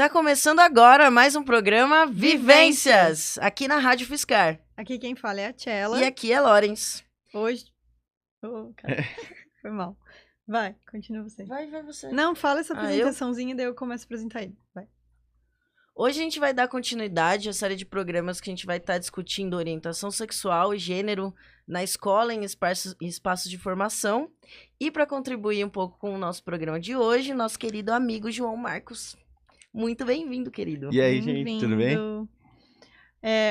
Tá começando agora mais um programa Vivências, aqui na Rádio Fiscar. Aqui quem fala é a Tchela. E aqui é Lorenz. Hoje... cara, foi mal. Vai, continua você. Vai você. Não, fala essa apresentaçãozinha, daí eu começo a apresentar ele. Vai. Hoje a gente vai dar continuidade à série de programas que a gente vai estar discutindo orientação sexual e gênero na escola, em espaços de formação. E para contribuir um pouco com o nosso programa de hoje, nosso querido amigo João Marcos. Muito bem-vindo, querido. E aí, gente, tudo bem?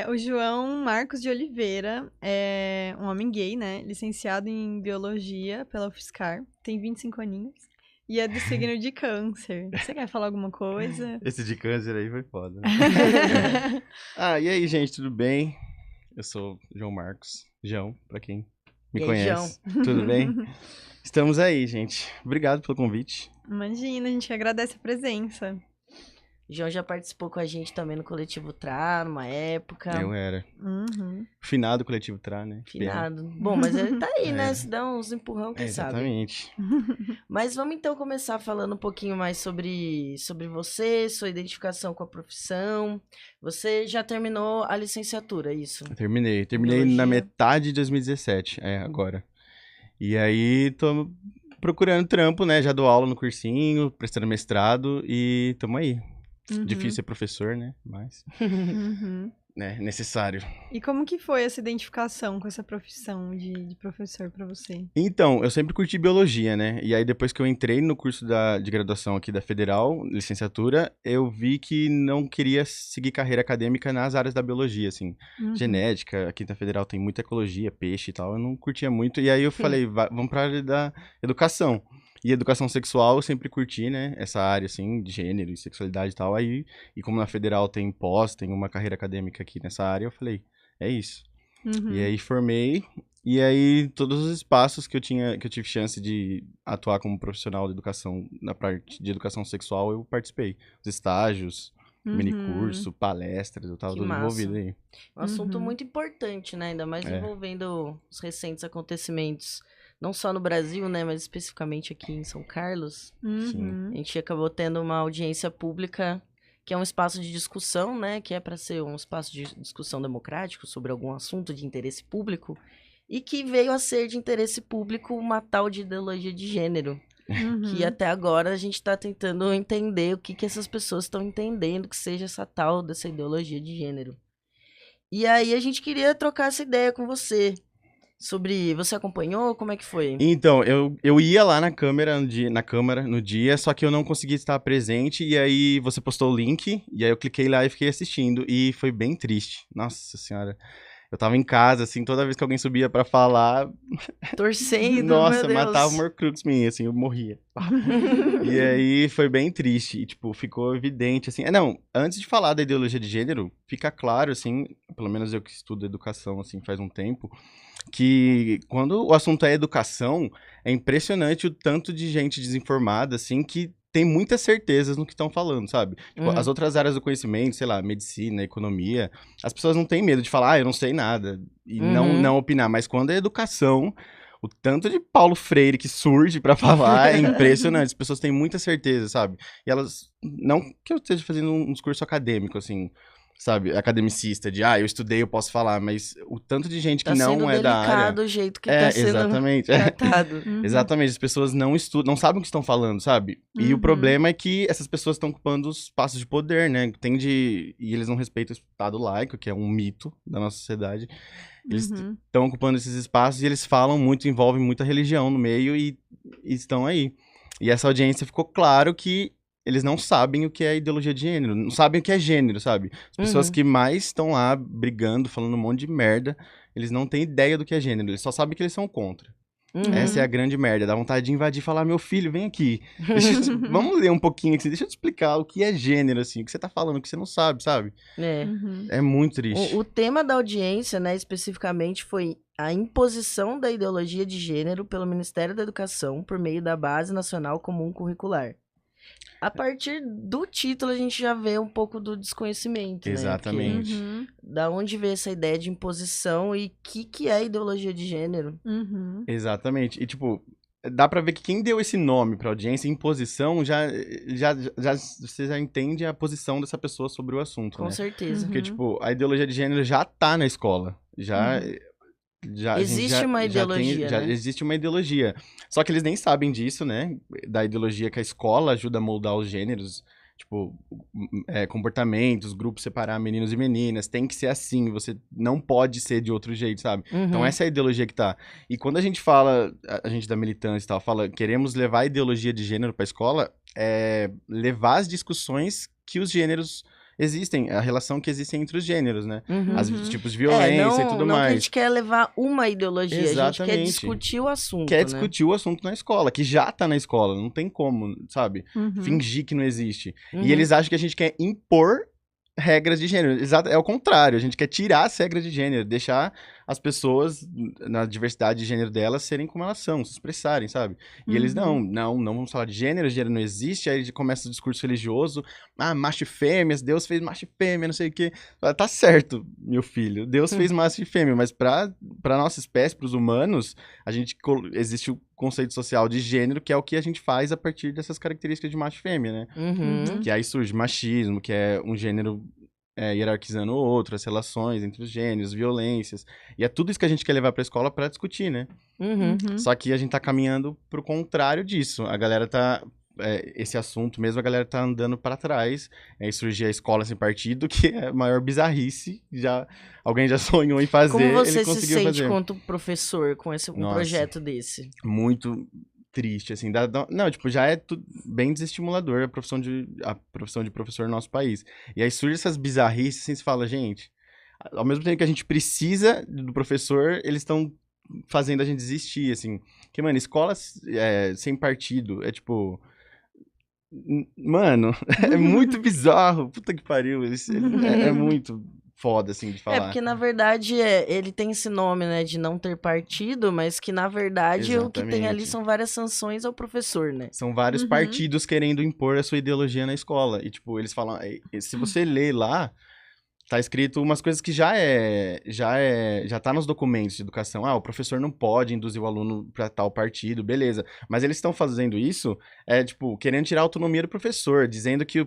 O João Marcos de Oliveira é um homem gay, né? Licenciado em Biologia pela UFSCar, tem 25 aninhos e é do signo de Câncer. Você quer falar alguma coisa? Esse de Câncer aí foi foda. Né? E aí, gente, tudo bem? Eu sou João Marcos, João, pra quem me conhece. João. Tudo bem? Estamos aí, gente. Obrigado pelo convite. Imagina, a gente agradece a presença. João já participou com a gente também no Coletivo Tra, numa época. Eu era. Uhum. Finado Coletivo Tra, né? Finado. Bom, mas ele tá aí, né? Se dá uns empurrão, quem sabe. Exatamente. Mas vamos então começar falando um pouquinho mais sobre você, sua identificação com a profissão. Você já terminou a licenciatura, é isso? Eu terminei na metade de 2017, agora. E aí, tô procurando trampo, né? Já dou aula no cursinho, prestando mestrado e tamo aí. Uhum. Difícil ser professor, né? Mas é necessário. E como que foi essa identificação com essa profissão de professor pra você? Então, eu sempre curti biologia, né? E aí depois que eu entrei no curso de graduação aqui da Federal, licenciatura, eu vi que não queria seguir carreira acadêmica nas áreas da biologia, assim. Genética, aqui na Federal tem muita ecologia, peixe e tal, eu não curtia muito. E aí eu falei, vamos pra área da educação. E educação sexual eu sempre curti, né? Essa área, assim, de gênero e sexualidade e tal. Aí, e como na Federal tem uma carreira acadêmica aqui nessa área, eu falei, é isso. E aí formei, e aí todos os espaços que eu tive chance de atuar como profissional de educação, na parte de educação sexual, eu participei. Os estágios, minicurso, palestras, eu tava todo envolvido aí. Um assunto muito importante, né? Ainda mais envolvendo os recentes acontecimentos. Não só no Brasil, né, mas especificamente aqui em São Carlos. Sim. A gente acabou tendo uma audiência pública, que é um espaço de discussão, né, que é para ser um espaço de discussão democrático sobre algum assunto de interesse público, e que veio a ser de interesse público uma tal de ideologia de gênero. Que até agora a gente está tentando entender o que essas pessoas estão entendendo que seja essa tal dessa ideologia de gênero. E aí a gente queria trocar essa ideia com você. Você acompanhou? Como é que foi? Então, eu ia lá na Câmara no dia, só que eu não consegui estar presente, e aí você postou o link, e aí eu cliquei lá e fiquei assistindo, e foi bem triste. Nossa senhora. Eu tava em casa, assim, toda vez que alguém subia pra falar... Torcendo, nossa, meu Deus. matava o Horcrux minha, assim, eu morria. E aí foi bem triste, e tipo, ficou evidente, assim... antes de falar da ideologia de gênero, fica claro, assim, pelo menos eu que estudo educação, assim, faz um tempo... que quando o assunto é educação, é impressionante o tanto de gente desinformada, assim, que tem muitas certezas no que estão falando, sabe? Tipo, as outras áreas do conhecimento, sei lá, medicina, economia, as pessoas não têm medo de falar, eu não sei nada, e não opinar. Mas quando é educação, o tanto de Paulo Freire que surge pra falar é impressionante. As pessoas têm muita certeza, sabe? E elas, não que eu esteja fazendo um discurso acadêmico, assim... sabe, academicista, de, eu estudei, eu posso falar, mas o tanto de gente que não é da área... Tá sendo delicado o jeito que tá sendo tratado. Exatamente, as pessoas não estudam, não sabem o que estão falando, sabe? E o problema é que essas pessoas estão ocupando os espaços de poder, né? E eles não respeitam o Estado laico, que é um mito da nossa sociedade. Eles estão ocupando esses espaços e eles falam muito, envolvem muita religião no meio e estão aí. E essa audiência ficou claro que eles não sabem o que é ideologia de gênero, não sabem o que é gênero, sabe? As pessoas que mais estão lá brigando, falando um monte de merda, eles não têm ideia do que é gênero, eles só sabem que eles são contra. Essa é a grande merda, dá vontade de invadir e falar, meu filho, vem aqui, vamos ler um pouquinho aqui, deixa eu te explicar o que é gênero, assim, o que você tá falando, o que você não sabe, sabe? É muito triste. O tema da audiência, né, especificamente, foi a imposição da ideologia de gênero pelo Ministério da Educação por meio da Base Nacional Comum Curricular. A partir do título, a gente já vê um pouco do desconhecimento, Exatamente. né? Da onde vem essa ideia de imposição e o que é ideologia de gênero? Exatamente. E, tipo, dá pra ver que quem deu esse nome pra audiência, imposição, você já entende a posição dessa pessoa sobre o assunto, Com né? certeza. Porque, tipo, a ideologia de gênero já tá na escola. Já a gente Existe uma ideologia, já né? existe uma ideologia. Só que eles nem sabem disso, né? Da ideologia que a escola ajuda a moldar os gêneros. Tipo, comportamentos, grupos separar meninos e meninas. Tem que ser assim, você não pode ser de outro jeito, sabe? Então Uhum. essa é a ideologia que tá. E quando a gente fala, a gente da militância e tal, fala, queremos levar a ideologia de gênero pra escola, levar as discussões que os gêneros existem, a relação que existe entre os gêneros, né? Uhum. Os tipos de violência e tudo não que a mais. gente quer levar uma ideologia, a gente quer Exatamente. discutir o assunto, Quer né? discutir o assunto na escola, que já tá na escola, não tem como, sabe? Uhum. Fingir que não existe. Uhum. E eles acham que a gente quer impor regras de gênero. Exato, é o contrário, a gente quer tirar as regras de gênero, deixar as pessoas, na diversidade de gênero delas, serem como elas são, se expressarem, sabe? E eles, não vamos falar de gênero não existe, aí começa o discurso religioso, macho e fêmeas, Deus fez macho e fêmea, não sei o quê. Tá certo, meu filho, Deus fez macho e fêmea, mas pra nossa espécie, pros humanos, existe o conceito social de gênero, que é o que a gente faz a partir dessas características de macho e fêmea, né? Uhum. Que aí surge machismo, que é um gênero hierarquizando o outro, as relações entre os gêneros, violências. E é tudo isso que a gente quer levar pra escola pra discutir, né? Uhum. Só que a gente tá caminhando pro contrário disso. A galera tá... esse assunto mesmo, a galera tá andando pra trás. Aí surge a escola sem partido, que é a maior bizarrice. Alguém já sonhou em fazer, Como você ele se conseguiu sente fazer. quanto professor com um Nossa. projeto desse? Muito triste, assim. Não, tipo, já é bem desestimulador a profissão de professor no nosso país. E aí surge essas bizarrices, assim, você fala, gente, ao mesmo tempo que a gente precisa do professor, eles estão fazendo a gente desistir, assim. Porque, mano, escolas sem partido, é tipo... Mano, é muito bizarro. Puta que pariu. É muito foda, assim, de falar. Porque na verdade ele tem esse nome, né, de não ter partido, mas que na verdade o que tem ali Exatamente. são várias sanções ao professor, né? São vários partidos querendo impor a sua ideologia na escola. E, tipo, eles falam... Se você lê lá, tá escrito umas coisas que já tá nos documentos de educação. O professor não pode induzir o aluno pra tal partido, beleza. Mas eles estão fazendo isso, tipo, querendo tirar a autonomia do professor, dizendo que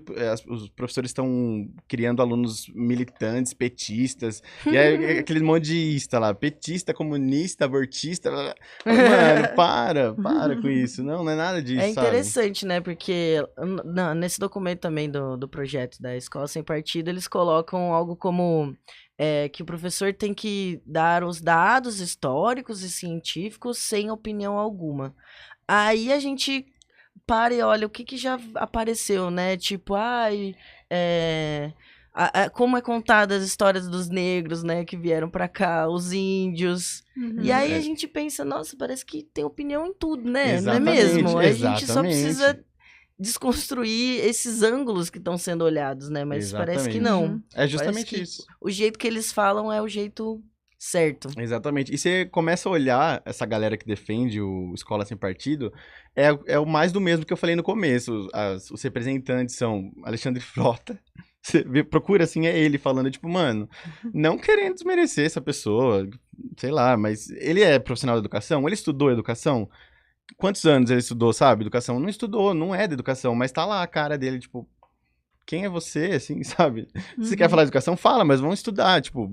os professores estão criando alunos militantes, petistas, e aí aquele monte de ista lá, petista, comunista, abortista, mano, para com isso. Não é nada disso, É sabe? interessante, né? Porque nesse documento também do projeto da Escola Sem Partido, eles colocam algo como que o professor tem que dar os dados históricos e científicos sem opinião alguma. Aí a gente para e olha o que já apareceu, né? Tipo, como é contada as histórias dos negros, né? Que vieram pra cá, os índios. E aí a gente pensa, nossa, parece que tem opinião em tudo, né? Exatamente, não é mesmo? A gente só exatamente. precisa desconstruir esses ângulos que estão sendo olhados, né? Mas parece que não. É justamente Parece que isso. o jeito que eles falam é o jeito certo. Exatamente. E você começa a olhar essa galera que defende o Escola Sem Partido, é o mais do mesmo que eu falei no começo. Os representantes são Alexandre Frota. Você procura assim, é ele falando, tipo, mano, não querendo desmerecer essa pessoa, sei lá, mas ele é profissional de educação? Ele estudou educação? Quantos anos ele estudou, sabe? Educação? Não estudou, não é de educação, mas tá lá a cara dele, tipo, quem é você, assim, sabe? Se você quer falar de educação, fala, mas vamos estudar, tipo,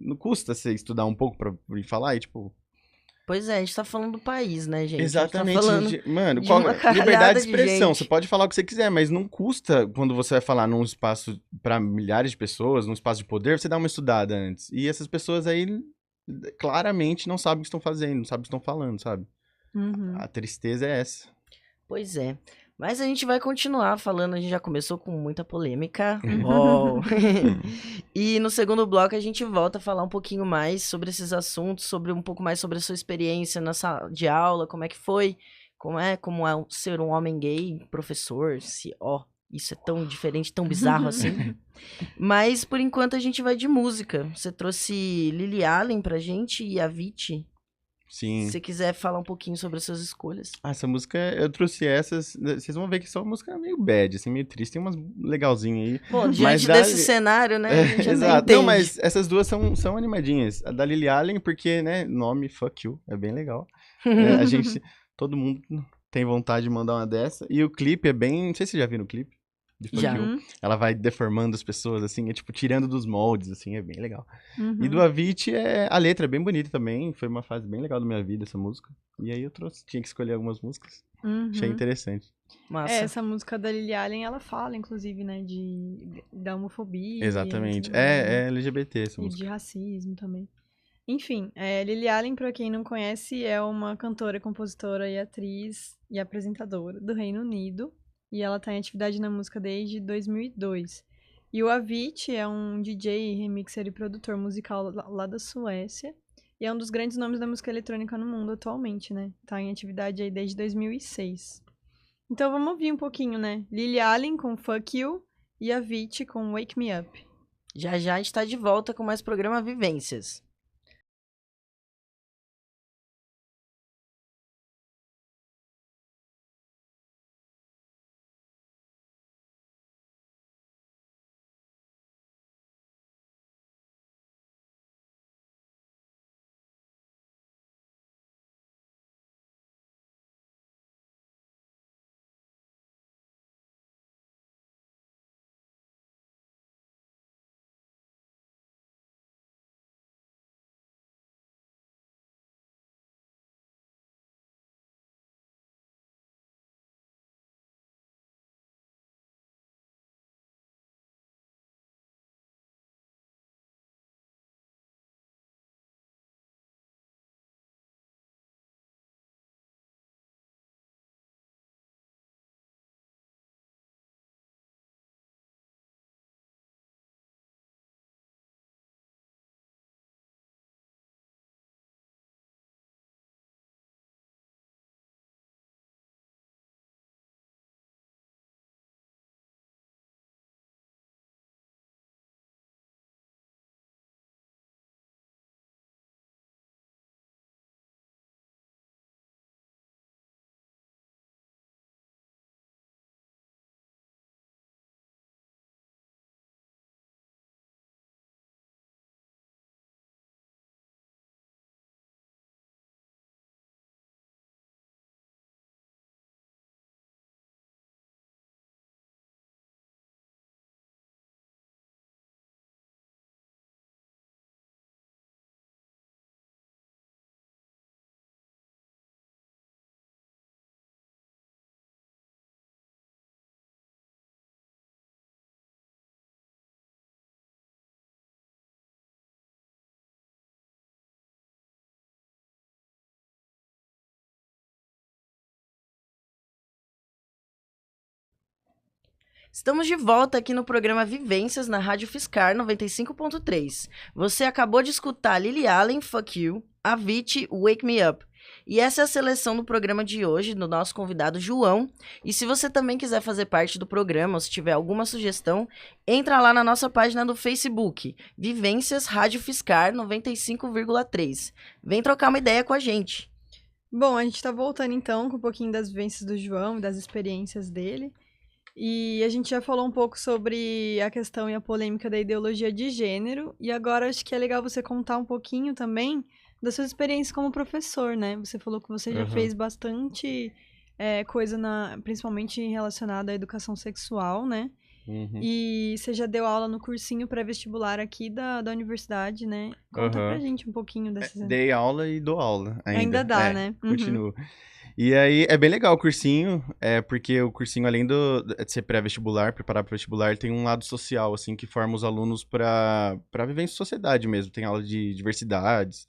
não custa você estudar um pouco pra vir falar e, tipo... Pois é, a gente tá falando do país, né, gente? Exatamente, a gente tá falando mano, de uma liberdade de de expressão, gente. você pode falar o que você quiser, mas não custa, quando você vai falar num espaço pra milhares de pessoas, num espaço de poder, você dá uma estudada antes. E essas pessoas aí, claramente, não sabem o que estão fazendo, não sabem o que estão falando, sabe? A tristeza é essa. Pois é. Mas a gente vai continuar falando, a gente já começou com muita polêmica. E no segundo bloco a gente volta a falar um pouquinho mais sobre esses assuntos, um pouco mais sobre a sua experiência na sala de aula, como é que foi, como é ser um homem gay, professor, isso é tão diferente, tão bizarro assim. Mas por enquanto a gente vai de música. Você trouxe Lily Allen pra gente e a Avicii. Sim. Se você quiser falar um pouquinho sobre as suas escolhas. Essa música, eu trouxe essas, vocês vão ver que só uma música meio bad, assim, meio triste, tem umas legalzinhas aí. Bom, diante desse cenário, né, a gente exato. entende. Não, mas essas duas são animadinhas. A da Lily Allen, porque, né, nome Fuck You, é bem legal. A gente todo mundo tem vontade de mandar uma dessa. E o clipe é bem... Não sei se vocês já viram o clipe. De Fuck Já. You. Ela vai deformando as pessoas, assim, é tipo, tirando dos moldes, assim, é bem legal. Uhum. E do Avicii, a letra é bem bonita também, foi uma fase bem legal da minha vida, essa música. E aí eu trouxe, tinha que escolher algumas músicas, achei Uhum. interessante. Massa. Essa música da Lily Allen, ela fala, inclusive, né, da homofobia. Exatamente, e tudo mais, né? é LGBT essa E música. de racismo também. Enfim, Lily Allen, pra quem não conhece, é uma cantora, compositora e atriz e apresentadora do Reino Unido. E ela tá em atividade na música desde 2002. E o Avicii é um DJ, remixer e produtor musical lá da Suécia. E é um dos grandes nomes da música eletrônica no mundo atualmente, né? Tá em atividade aí desde 2006. Então vamos ouvir um pouquinho, né? Lily Allen com Fuck You e Avicii com Wake Me Up. Já já a gente tá de volta com mais programa Vivências. Estamos de volta aqui no programa Vivências na Rádio Fiscar 95.3. Você acabou de escutar Lily Allen, Fuck You, Avicii, Wake Me Up. E essa é a seleção do programa de hoje, do nosso convidado João. E se você também quiser fazer parte do programa, ou se tiver alguma sugestão, entra lá na nossa página do Facebook, Vivências Rádio Fiscar 95,3. Vem trocar uma ideia com a gente. Bom, a gente tá voltando então com um pouquinho das vivências do João e das experiências dele. E a gente já falou um pouco sobre a questão e a polêmica da ideologia de gênero. E agora acho que é legal você contar um pouquinho também das suas experiências como professor, né? Você falou que você já fez bastante coisa, principalmente relacionada à educação sexual, né? Uhum. E você já deu aula no cursinho pré-vestibular aqui da universidade, né? Conta pra gente um pouquinho desses... Dei aula e dou aula Ainda dá, né? Uhum. Continuo. E aí, é bem legal o cursinho, porque o cursinho, além de ser pré-vestibular, preparar para vestibular, ele tem um lado social, assim, que forma os alunos para viver em sociedade mesmo. Tem aula de diversidades,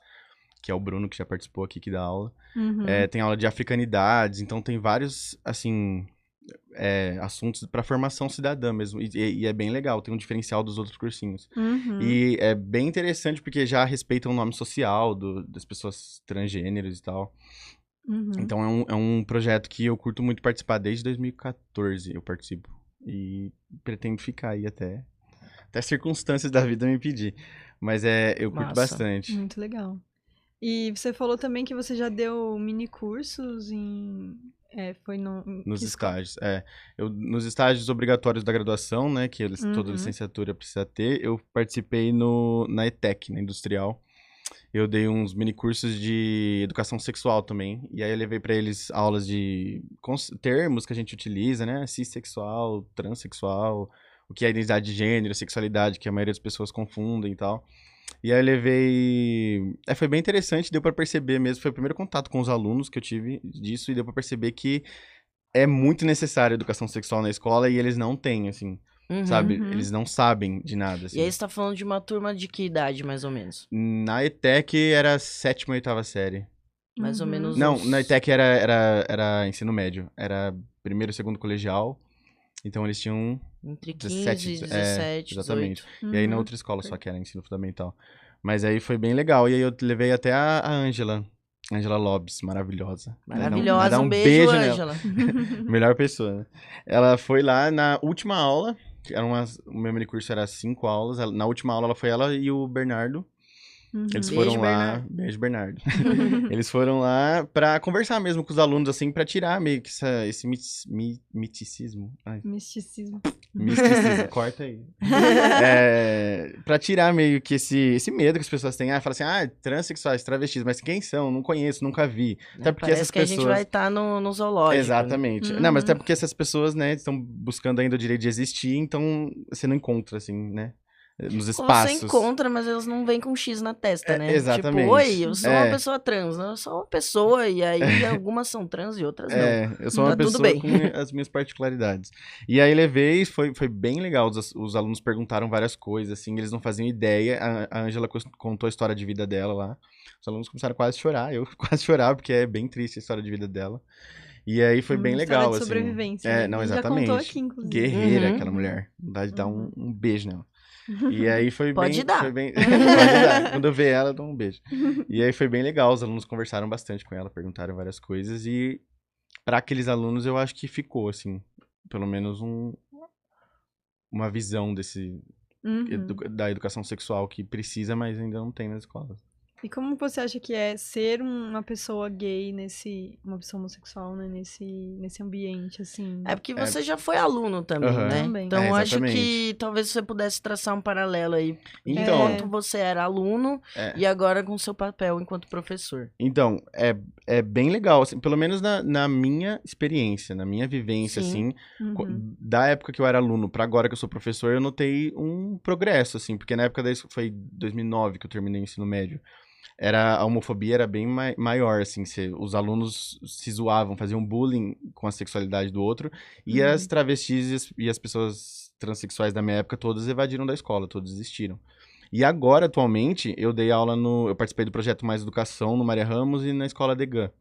que é o Bruno, que já participou aqui, que dá aula. Uhum. Tem aula de africanidades, então tem vários, assim, assuntos para formação cidadã mesmo. E é bem legal, tem um diferencial dos outros cursinhos. Uhum. E é bem interessante, porque já respeitam o nome social das pessoas transgêneros e tal. Uhum. Então é um projeto que eu curto muito participar. Desde 2014 eu participo. E pretendo ficar aí até circunstâncias da vida me pedir. Mas eu curto Massa. bastante. Muito legal. E você falou também que você já deu mini cursos foi Nos que estágios. Nos estágios obrigatórios da graduação, né? Que toda licenciatura precisa ter. Eu participei na ETEC, na Industrial. eu dei uns mini cursos de educação sexual também. E aí eu levei pra eles aulas de termos que a gente utiliza, né? Cissexual, transexual, o que é identidade de gênero, sexualidade, que a maioria das pessoas confundem e tal. E aí eu levei... foi bem interessante, deu pra perceber mesmo, foi o primeiro contato com os alunos que eu tive disso, e deu pra perceber que é muito necessária a educação sexual na escola e eles não têm, assim, sabe? Eles não sabem de nada, assim. E aí você tá falando de uma turma de que idade, mais ou menos? Na ETEC era 7ª e 8ª série. Mais ou menos Não, uns... na ETEC era ensino médio. Era primeiro e segundo colegial. Então eles tinham Entre 15 17, e 17, exatamente. 18. E aí na outra escola só que era ensino fundamental. Mas aí foi bem legal. E aí eu levei até a Ângela. Ângela Lopes, maravilhosa. Maravilhosa, Dar um beijo, nela. Ângela. Melhor pessoa, né? Ela foi lá na última aula, que era o meu minicurso era 5 aulas. Na última aula ela foi ela e o Bernardo. Eles Beijo, foram lá. Bernardo. Beijo, Bernardo. Eles foram lá pra conversar mesmo com os alunos, assim, pra tirar meio que esse miticismo. Ai, Misticismo. misticismo, corta aí. Pra tirar meio que esse medo que as pessoas têm. Fala assim, transexuais, travestis, mas quem são? Não conheço, nunca vi. Até porque Parece essas que a pessoas... gente vai estar no zoológico. Exatamente. Né? Não, mas até porque essas pessoas, né, estão buscando ainda o direito de existir, então você não encontra, assim, né? Nos Ou espaços. você encontra, mas eles não vêm com um X na testa, né? Exatamente. Tipo, oi, eu sou uma pessoa trans. Não, eu sou uma pessoa, e aí algumas são trans e outras não. Eu sou uma Tá tudo pessoa bem. com as minhas particularidades. E aí levei, foi bem legal. Os alunos perguntaram várias coisas, assim, eles não faziam ideia. A Ângela contou a história de vida dela lá. Os alunos começaram quase a chorar, eu quase chorar, porque é bem triste a história de vida dela. E aí foi bem legal, História de assim. sobrevivência. Né? Não, A gente exatamente. já contou aqui, inclusive. Guerreira, aquela mulher. Dá de dar um beijo nela. E aí foi Pode bem... dar. Foi bem... Pode dar. Quando eu ver ela, eu dou um beijo. E aí foi bem legal, os alunos conversaram bastante com ela, perguntaram várias coisas. E para aqueles alunos, eu acho que ficou, assim, pelo menos uma visão da educação sexual que precisa, mas ainda não tem nas escolas. E como você acha que é ser uma pessoa gay uma pessoa homossexual, né, nesse ambiente, assim? É porque você já foi aluno também, né? Também. Então eu acho exatamente. que talvez você pudesse traçar um paralelo aí. Então, Enquanto você era aluno e agora com seu papel enquanto professor. Então, é bem legal, assim, pelo menos na minha experiência, na minha vivência, Sim. assim, da época que eu era aluno pra agora que eu sou professor, eu notei um progresso, assim, porque na época foi 2009 que eu terminei o ensino médio. A homofobia era bem maior, assim, os alunos se zoavam, faziam bullying com a sexualidade do outro, e as travestis e as pessoas transexuais da minha época todas evadiram da escola, todos desistiram. E agora, atualmente, eu dei aula eu participei do projeto Mais Educação no Maria Ramos e na escola Degan,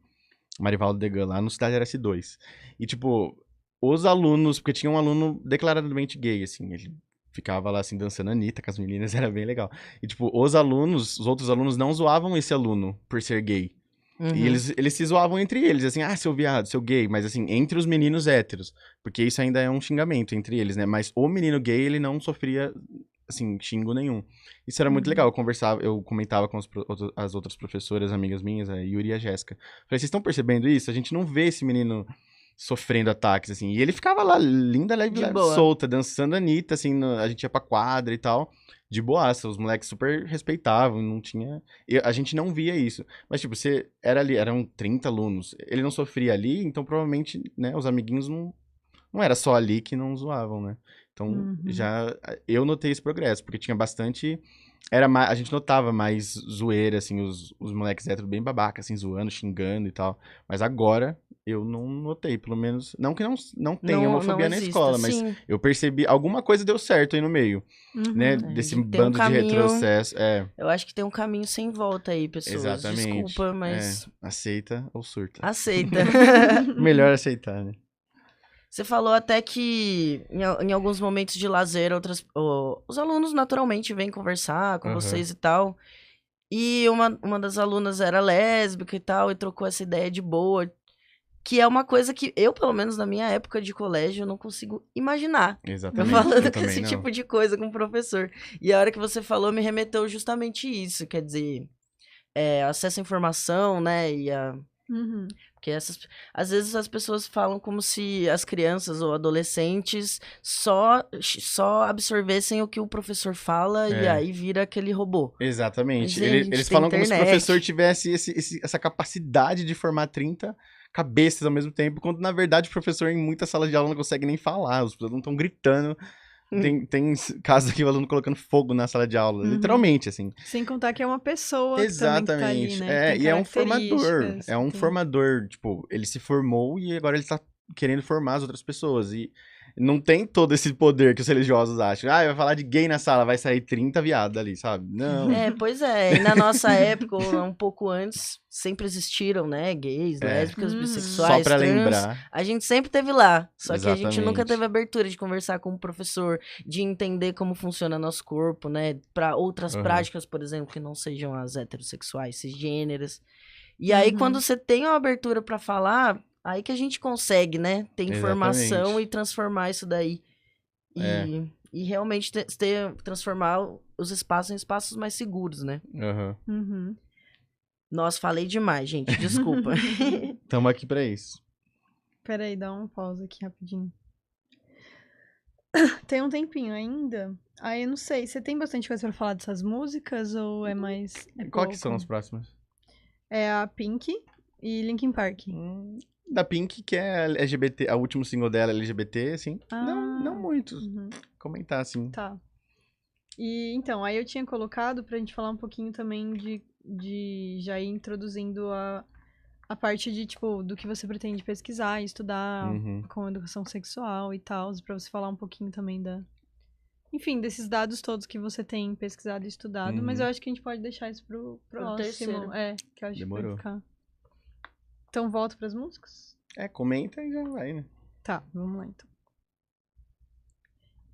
Marivaldo Degan, lá no Cidade RS2. E, tipo, os alunos, porque tinha um aluno declaradamente gay, assim, ele ficava lá, assim, dançando Anitta com as meninas, era bem legal. E, tipo, os outros alunos não zoavam esse aluno por ser gay. E eles se zoavam entre eles, assim, seu viado, seu gay, mas assim, entre os meninos héteros, porque isso ainda é um xingamento entre eles, né? Mas o menino gay, ele não sofria, assim, xingo nenhum. Isso era muito legal, eu comentava com as outras professoras, amigas minhas, a Yuri e a Jéssica. Falei, vocês estão percebendo isso? A gente não vê esse menino sofrendo ataques, assim. E ele ficava lá, linda, leve, solta, dançando Anitta, assim, a gente ia pra quadra e tal, de boaça. Os moleques super respeitavam, não tinha... a gente não via isso. Mas, tipo, você era ali, eram 30 alunos. Ele não sofria ali, então provavelmente, né, os amiguinhos não era só ali que não zoavam, né? Então, eu notei esse progresso, porque tinha bastante... a gente notava mais zoeira, assim, os moleques héteros bem babaca, assim, zoando, xingando e tal. Mas agora, eu não notei, pelo menos... Não que não tenha homofobia na escola, mas eu percebi... Alguma coisa deu certo aí no meio, né? Desse bando de retrocesso. Eu acho que tem um caminho sem volta aí, pessoas. Exatamente. Desculpa, mas... Aceita ou surta? Aceita. Melhor aceitar, né? Você falou até que em alguns momentos de lazer, os alunos naturalmente vêm conversar com vocês e tal. E uma das alunas era lésbica e tal, e trocou essa ideia de boa. Que é uma coisa que eu, pelo menos na minha época de colégio, eu não consigo imaginar. Exatamente. Falando com esse tipo de coisa com o professor. E a hora que você falou, me remeteu justamente isso. Quer dizer, acesso à informação, né? E Uhum. Porque às vezes as pessoas falam como se as crianças ou adolescentes só absorvessem o que o professor fala e É. aí vira aquele robô. Exatamente. Mas, gente, Eles tem falam como se o internet. professor tivesse essa capacidade de formar 30 cabeças ao mesmo tempo, quando na verdade o professor em muitas salas de aula não consegue nem falar, os alunos estão gritando. Tem casos aqui o aluno colocando fogo na sala de aula, literalmente, assim. Sem contar que é uma pessoa que também tá ali, Exatamente. né? Que tem E é um formador. características, É um tem- formador. Tipo, ele se formou e agora ele tá querendo formar as outras pessoas. E não tem todo esse poder que os religiosos acham. Ah, vai falar de gay na sala, vai sair 30 viados ali, sabe? Não. Pois é. E na nossa época, ou um pouco antes, sempre existiram, né? Gays, lésbicas, Uhum. Só bissexuais, pra trans. lembrar. A gente sempre teve lá. Só que a gente nunca Exatamente. teve abertura de conversar com o professor, de entender como funciona nosso corpo, né? Pra outras Aham. práticas, por exemplo, que não sejam as heterossexuais, cisgêneras. E aí, Uhum. quando você tem uma abertura pra falar, aí que a gente consegue, né? Ter informação Exatamente. e transformar isso daí. É. E realmente transformar os espaços em espaços mais seguros, né? Aham. Uhum. Nossa, falei demais, gente. Desculpa. Tamo aqui pra isso. Peraí, dá uma pausa aqui rapidinho. Tem um tempinho ainda? Aí eu não sei, você tem bastante coisa pra falar dessas músicas ou é mais... É Qual que pouco? são os próximos? É a Pink e Linkin Park. Da Pink, que é LGBT, o último single dela é LGBT, assim. Não Ah. muito. Uhum. Comentar, assim. Tá. E então, aí eu tinha colocado pra gente falar um pouquinho também de já ir introduzindo a parte de, tipo, do que você pretende pesquisar e estudar Uhum. com educação sexual e tal, pra você falar um pouquinho também enfim, desses dados todos que você tem pesquisado e estudado, mas eu acho que a gente pode deixar isso pro próximo. terceiro. Que eu acho Demorou. que vai ficar. Então, volto pras músicas? Comenta e já vai, né? Tá, vamos lá então.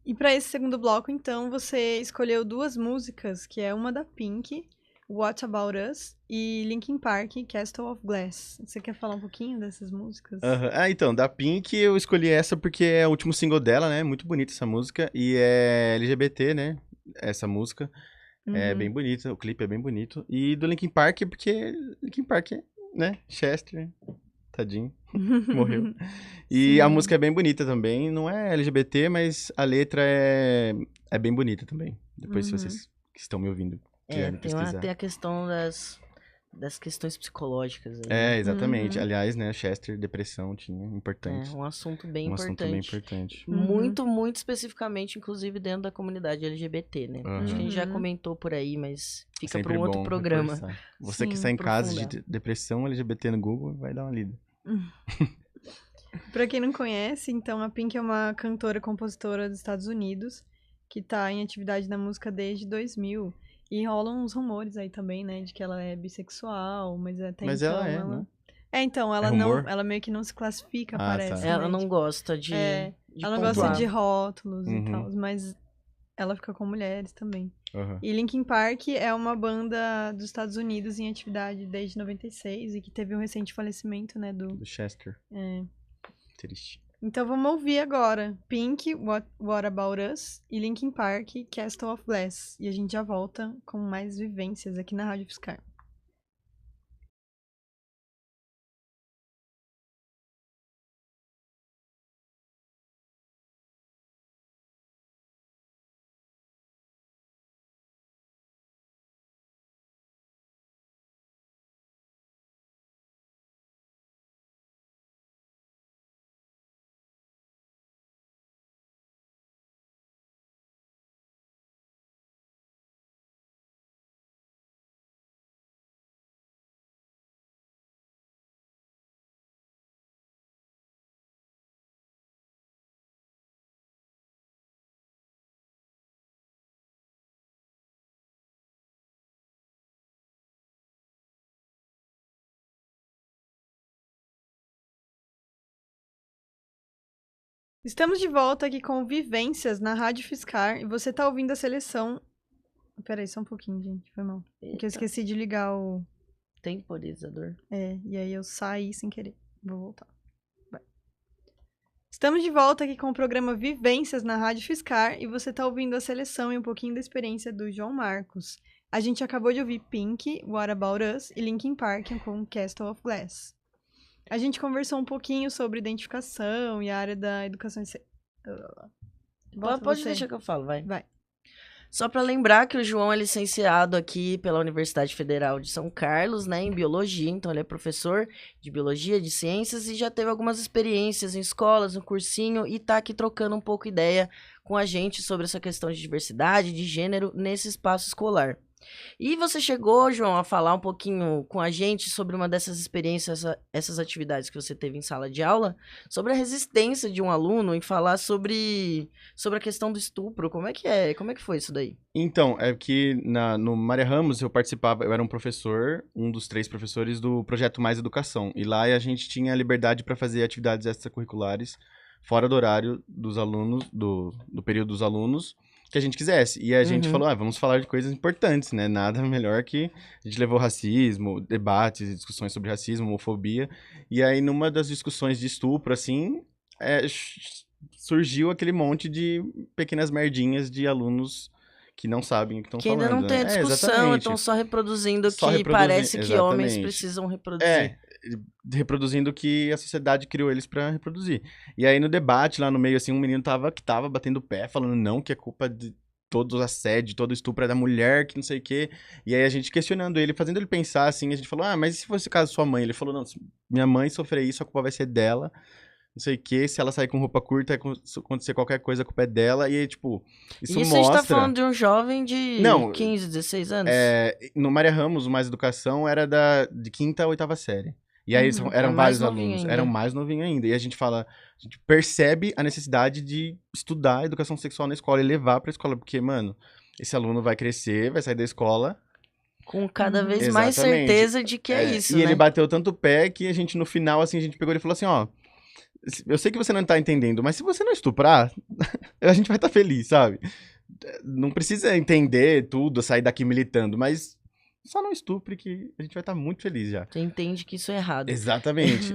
E pra esse segundo bloco, então, você escolheu duas músicas, que é uma da Pink, What About Us, e Linkin Park, Castle of Glass. Você quer falar um pouquinho dessas músicas? Aham. Então, da Pink eu escolhi essa porque é o último single dela, né? Muito bonita essa música. E é LGBT, né? Essa música. É bem bonita, o clipe é bem bonito. E do Linkin Park, porque Linkin Park, né? Chester, tadinho, morreu. E Sim. a música é bem bonita também. Não é LGBT, mas a letra é bem bonita também. Depois, se vocês que estão me ouvindo quiserem pesquisar. Tem a questão das questões psicológicas aí, né? Exatamente. Aliás, né? Chester, depressão, tinha, É importante. um assunto bem Um importante. assunto bem importante. Muito, muito especificamente, inclusive dentro da comunidade LGBT, né? Acho que a gente já comentou por aí, mas fica Sempre para um outro bom programa. reforçar. Você que Sim, está em casa de aprofundar. depressão LGBT no Google, vai dar uma lida. Pra quem não conhece, então, a Pink é uma cantora e compositora dos Estados Unidos, que tá em atividade na música desde 2000. E rolam uns rumores aí também, né, de que ela é bissexual, mas até Mas então ela é, né? então, ela É não, rumor? ela meio que não se classifica, Ah, parece. tá. Ela né? não gosta de Ela não gosta pontuar. de rótulos e Uhum. tal, mas ela fica com mulheres também. Aham. E Linkin Park é uma banda dos Estados Unidos em atividade desde 96 e que teve um recente falecimento, né, Do Chester. Triste. Então vamos ouvir agora Pink, What About Us e Linkin Park, Castle of Glass. E a gente já volta com mais vivências aqui na Rádio Fiscar. Estamos de volta aqui com Vivências na Rádio Fiscar e você tá ouvindo a seleção... Peraí, só um pouquinho, gente, foi mal. Porque eu esqueci de ligar o... Temporizador. E aí eu saí sem querer. Vou voltar. Vai. Estamos de volta aqui com o programa Vivências na Rádio Fiscar e você tá ouvindo a seleção e um pouquinho da experiência do João Marcos. A gente acabou de ouvir Pink, What About Us e Linkin Park com Castle of Glass. A gente conversou um pouquinho sobre identificação e a área da educação... Pode deixar que eu falo, vai. Vai. Só para lembrar que o João é licenciado aqui pela Universidade Federal de São Carlos, né, em biologia. Então ele é professor de biologia, de ciências e já teve algumas experiências em escolas, no cursinho e tá aqui trocando um pouco ideia com a gente sobre essa questão de diversidade, de gênero nesse espaço escolar. E você chegou, João, a falar um pouquinho com a gente sobre uma dessas experiências, essas atividades que você teve em sala de aula, sobre a resistência de um aluno em falar sobre a questão do estupro. Como é que é? Como é que foi isso daí? Então, é que no Maria Ramos eu participava, eu era um professor, um dos 3 professores do Projeto Mais Educação. E lá a gente tinha liberdade para fazer atividades extracurriculares fora do horário dos alunos, do período dos alunos, que a gente quisesse. E a gente falou, vamos falar de coisas importantes, né? Nada melhor que a gente levou racismo, debates e discussões sobre racismo, homofobia. E aí, numa das discussões de estupro, assim, surgiu aquele monte de pequenas merdinhas de alunos que não sabem o que estão falando. Que ainda não tem a discussão, estão só reproduzindo o que parece que homens precisam reproduzir. Reproduzindo o que a sociedade criou eles pra reproduzir. E aí no debate, lá no meio, assim, um menino que tava batendo o pé, falando não, que é culpa de todo o assédio, todo o estupro é da mulher, que não sei o quê. E aí a gente questionando ele, fazendo ele pensar, assim, a gente falou, mas e se fosse o caso da sua mãe? Ele falou, não, se minha mãe sofrer isso, a culpa vai ser dela, não sei o quê, se ela sair com roupa curta, acontecer qualquer coisa, a culpa é dela. E aí, tipo, isso mostra... a gente tá falando de um jovem de 15, 16 anos? No Maria Ramos, o Mais Educação era de 5ª a 8ª série. E aí eram vários alunos, eram mais novinhos ainda. E a gente percebe a necessidade de estudar educação sexual na escola e levar pra escola. Porque, mano, esse aluno vai crescer, vai sair da escola... Com cada vez mais certeza de que é isso, e né? ele bateu tanto o pé que a gente, no final, assim, a gente pegou ele e falou assim, ó... Eu sei que você não tá entendendo, mas se você não estuprar, a gente vai estar feliz, sabe? Não precisa entender tudo, sair daqui militando, mas... Só não estupre que a gente vai estar muito feliz já. Você entende que isso é errado. Exatamente.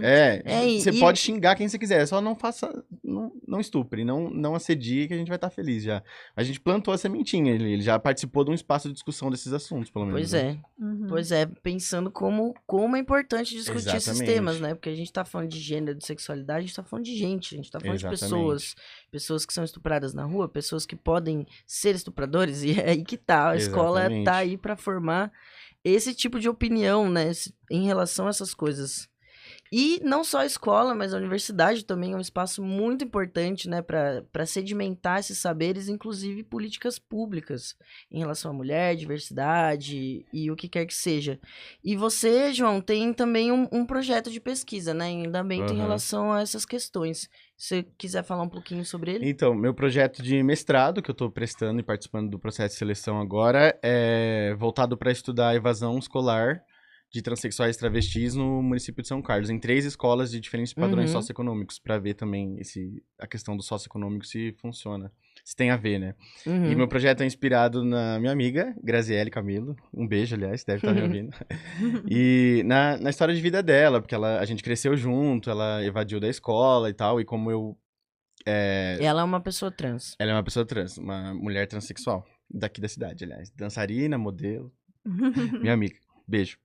Você pode xingar quem você quiser, só não faça, não estupre, não assedie que a gente vai estar feliz já. A gente plantou a sementinha, ele já participou de um espaço de discussão desses assuntos, pelo menos. Pois é. Pois é, pensando como é importante discutir esses temas, né? Porque a gente tá falando de gênero, de sexualidade, a gente tá falando de gente, a gente tá falando de pessoas que são estupradas na rua, pessoas que podem ser estupradores, e é aí que tá, a escola tá aí pra formar esse tipo de opinião, né, em relação a essas coisas. E não só a escola, mas a universidade também é um espaço muito importante, né, para sedimentar esses saberes, inclusive políticas públicas, em relação à mulher, diversidade e o que quer que seja. E você, João, tem também um projeto de pesquisa, né, em andamento em relação a essas questões. Se você quiser falar um pouquinho sobre ele? Então, meu projeto de mestrado, que eu estou prestando e participando do processo de seleção agora, é voltado para estudar a evasão escolar de transexuais e travestis no município de São Carlos, em 3 escolas de diferentes padrões socioeconômicos, para ver também a questão do socioeconômico se funciona, se tem a ver, né? E meu projeto é inspirado na minha amiga, Graziele Camilo, um beijo, aliás, deve estar me ouvindo, e na história de vida dela, porque a gente cresceu junto, ela evadiu da escola e tal, e como eu... Ela é uma pessoa trans. Ela é uma pessoa trans, uma mulher transexual, daqui da cidade, aliás, dançarina, modelo, minha amiga. Beijo.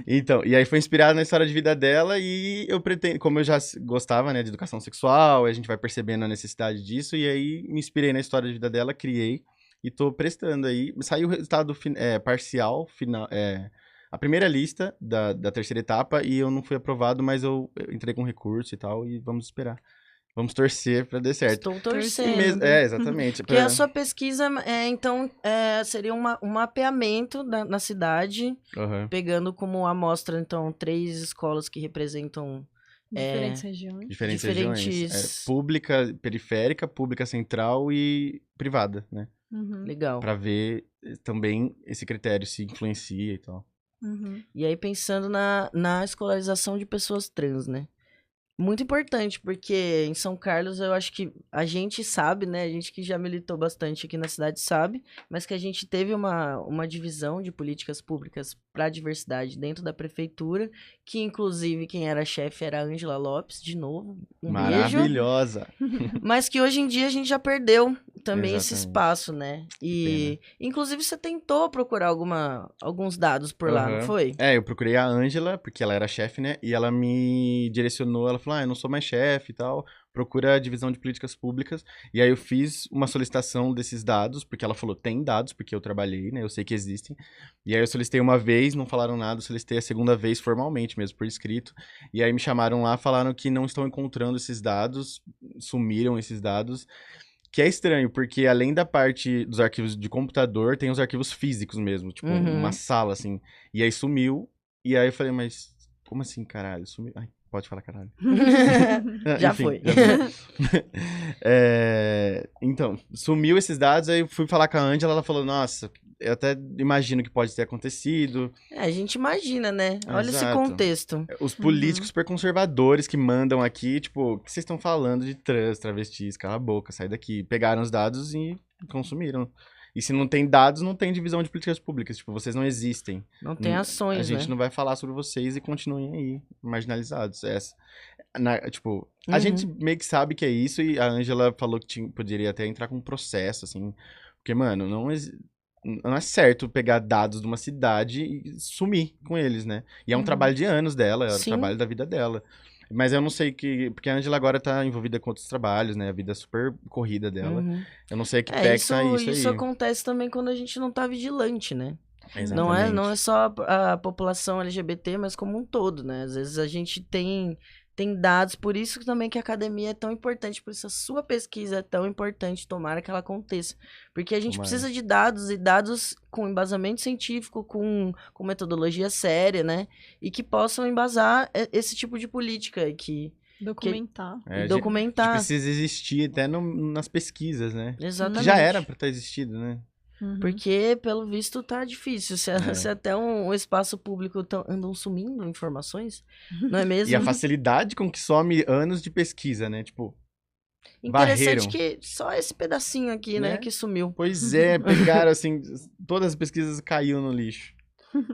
Então, e aí foi inspirado na história de vida dela e eu pretendo, como eu já gostava, né, de educação sexual, a gente vai percebendo a necessidade disso e aí me inspirei na história de vida dela, criei e tô prestando aí. Saiu o resultado parcial, final, a primeira lista da 3ª etapa e eu não fui aprovado, mas eu entrei com recurso e tal e vamos esperar. Vamos torcer para dar certo. Estou torcendo. Exatamente. Porque a sua pesquisa, então, seria um mapeamento na cidade, pegando como amostra, então, 3 escolas que representam... Diferentes regiões. Diferentes regiões. Pública, periférica, pública central e privada, né? Legal. Para ver também esse critério se influencia e tal. E aí, pensando na escolarização de pessoas trans, né? muito importante, porque em São Carlos eu acho que a gente sabe, né? A gente que já militou bastante aqui na cidade sabe, mas que a gente teve uma divisão de políticas públicas para a diversidade dentro da prefeitura, que inclusive quem era chefe era a Ângela Lopes, de novo, um beijo. Maravilhosa. Mas que hoje em dia a gente já perdeu também esse Exatamente. espaço, né? E, inclusive, você tentou procurar alguns dados por lá, não Aham. foi? Eu procurei a Ângela, porque ela era chefe, né? E ela me direcionou, ela falou, eu não sou mais chefe e tal, procura a divisão de políticas públicas. E aí eu fiz uma solicitação desses dados, porque ela falou, tem dados, porque eu trabalhei, né? Eu sei que existem. E aí eu solicitei uma vez, não falaram nada, eu solicitei a segunda vez formalmente mesmo, por escrito. E aí me chamaram lá, falaram que não estão encontrando esses dados, sumiram esses dados. Que é estranho, porque além da parte dos arquivos de computador, tem os arquivos físicos mesmo, tipo, uma sala, assim. E aí sumiu, e aí eu falei, mas como assim, caralho? Sumiu? Ai, pode falar caralho. Já Enfim, foi. Então, sumiu esses dados, aí eu fui falar com a Ângela, ela falou, nossa, eu até imagino que pode ter acontecido. A gente imagina, né? Olha esse Exato. contexto. Os políticos super conservadores que mandam aqui, tipo, o que vocês estão falando de trans, travestis, cala a boca, sai daqui. Pegaram os dados e consumiram. E se não tem dados, não tem divisão de políticas públicas. Tipo, vocês não existem. Não tem A ações, gente né? não vai falar sobre vocês e continuem aí, marginalizados. Tipo, a Uhum. gente meio que sabe que é isso e a Ângela falou que poderia até entrar com um processo, assim. Porque, mano, não é certo pegar dados de uma cidade e sumir com eles, né? E é um Uhum. trabalho de anos dela, é o Sim. trabalho da vida dela. Mas eu não sei que... Porque a Ângela agora tá envolvida com outros trabalhos, né? A vida super corrida dela. Uhum. Eu não sei que pé que tá isso Isso aí. acontece também quando a gente não tá vigilante, né? Exatamente. Não é só a população LGBT, mas como um todo, né? Às vezes a gente tem dados, por isso também que a academia é tão importante, por isso a sua pesquisa é tão importante, tomara que ela aconteça. Porque a gente Tomara. precisa de dados, e dados com embasamento científico, com metodologia séria, né? E que possam embasar esse tipo de política e que Documentar. A gente documentar. precisa existir até nas pesquisas, né? Exatamente. Já era pra estar existido, né? Uhum. Porque, pelo visto, tá difícil. Se É. até um espaço público andam sumindo informações, não é mesmo? E a facilidade com que some anos de pesquisa, né? Tipo, Interessante varreram. que só esse pedacinho aqui, né, Né? que sumiu. Pois é, pegaram assim, todas as pesquisas caíram no lixo.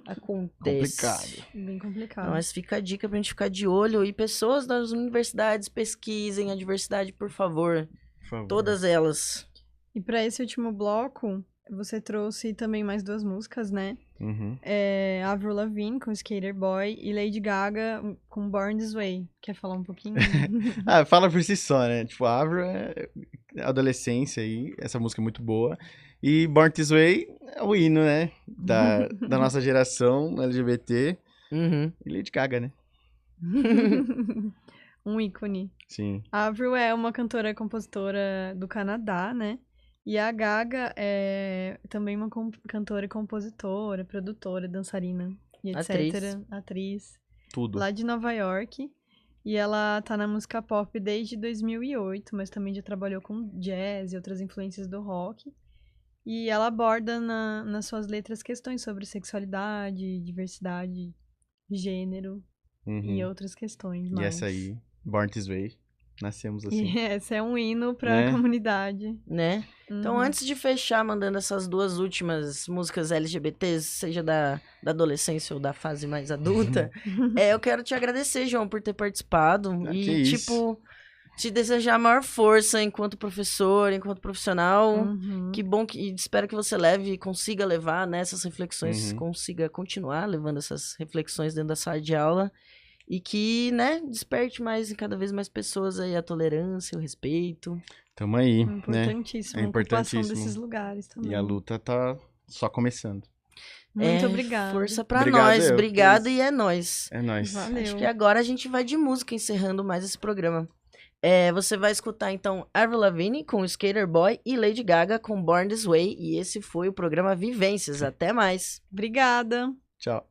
Acontece. Complicado. Bem complicado. Mas fica a dica pra gente ficar de olho. E pessoas das universidades, pesquisem a diversidade, por favor. Por favor. Todas elas. E pra esse último bloco, você trouxe também mais 2 músicas, né? Uhum. Avril Lavigne com Skater Boy e Lady Gaga com Born This Way. Quer falar um pouquinho? Fala por si só, né? Tipo, a Avril é adolescência aí, essa música é muito boa. E Born This Way é o hino, né? Da nossa geração LGBT. Uhum. E Lady Gaga, né? Um ícone. Sim. A Avril é uma cantora e compositora do Canadá, né? E a Gaga é também uma cantora e compositora, produtora, dançarina e etc. Atriz. Tudo. Lá de Nova York. E ela tá na música pop desde 2008, mas também já trabalhou com jazz e outras influências do rock. E ela aborda nas suas letras questões sobre sexualidade, diversidade, gênero e Uhum. outras questões E mais. essa aí, Born This Way, nascemos assim. E essa é um hino pra Né? comunidade. Né? Então, Uhum. antes de fechar mandando essas 2 últimas músicas LGBTs, seja da adolescência ou da fase mais adulta, eu quero te agradecer, João, por ter participado. Que E, isso. tipo, te desejar a maior força enquanto professor, enquanto profissional. Uhum. Que bom que espero que você leve e consiga levar, né, essas reflexões, Uhum. consiga continuar levando essas reflexões dentro da sala de aula. E que, né, desperte mais em cada vez mais pessoas aí a tolerância, o respeito. Tamo aí, né? Importantíssimo. É A ocupação importantíssimo. desses lugares também. E a luta tá só começando. Muito obrigada. Força pra Obrigado, nós. eu. Obrigado Isso. e é nóis. É nóis. Valeu. Acho que agora a gente vai de música, encerrando mais esse programa. Você vai escutar, então, Avril Lavigne com Skater Boy e Lady Gaga com Born This Way. E esse foi o programa Vivências. Até mais. Obrigada. Tchau.